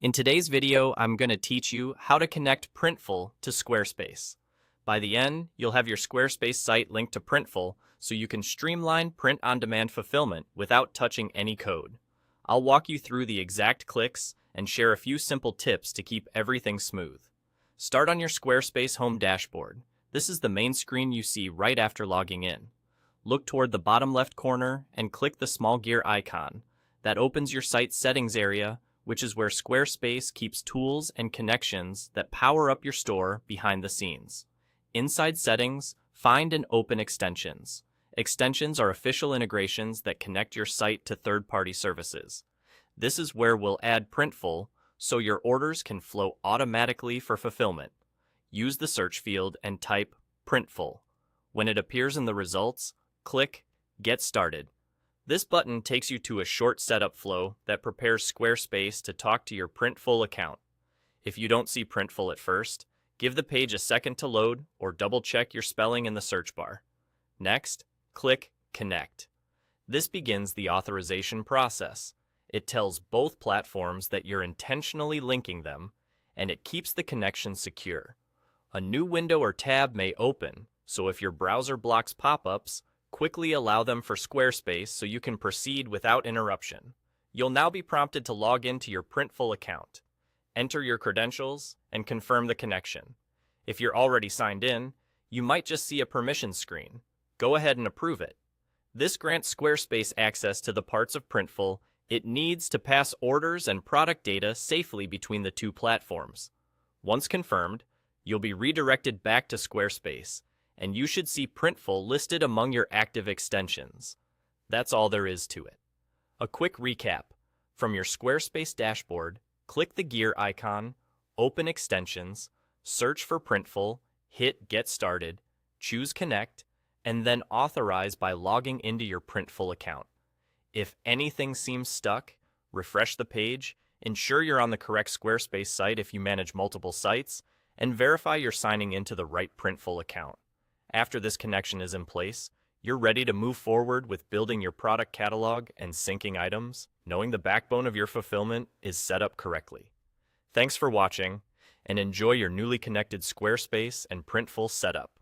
In today's video, I'm going to teach you how to connect Printful to Squarespace. By the end, you'll have your Squarespace site linked to Printful so you can streamline print-on-demand fulfillment without touching any code. I'll walk you through the exact clicks and share a few simple tips to keep everything smooth. Start on your Squarespace home dashboard. This is the main screen you see right after logging in. Look toward the bottom left corner and click the small gear icon. That opens your site's settings area, which is where Squarespace keeps tools and connections that power up your store behind the scenes. Inside Settings, find and open Extensions. Extensions are official integrations that connect your site to third-party services. This is where we'll add Printful so your orders can flow automatically for fulfillment. Use the search field and type Printful. When it appears in the results, click Get Started. This button takes you to a short setup flow that prepares Squarespace to talk to your Printful account. If you don't see Printful at first, give the page a second to load or double-check your spelling in the search bar. Next, click Connect. This begins the authorization process. It tells both platforms that you're intentionally linking them, and it keeps the connection secure. A new window or tab may open, so if your browser blocks pop-ups, quickly allow them for Squarespace so you can proceed without interruption. You'll now be prompted to log into your Printful account. Enter your credentials and confirm the connection. If you're already signed in, you might just see a permission screen. Go ahead and approve it. This grants Squarespace access to the parts of Printful it needs to pass orders and product data safely between the two platforms. Once confirmed, you'll be redirected back to Squarespace, and you should see Printful listed among your active extensions. That's all there is to it. A quick recap. From your Squarespace dashboard, click the gear icon, open Extensions, search for Printful, hit Get Started, choose Connect, and then authorize by logging into your Printful account. If anything seems stuck, refresh the page, ensure you're on the correct Squarespace site if you manage multiple sites, and verify you're signing into the right Printful account. After this connection is in place, you're ready to move forward with building your product catalog and syncing items, knowing the backbone of your fulfillment is set up correctly. Thanks for watching, and enjoy your newly connected Squarespace and Printful setup.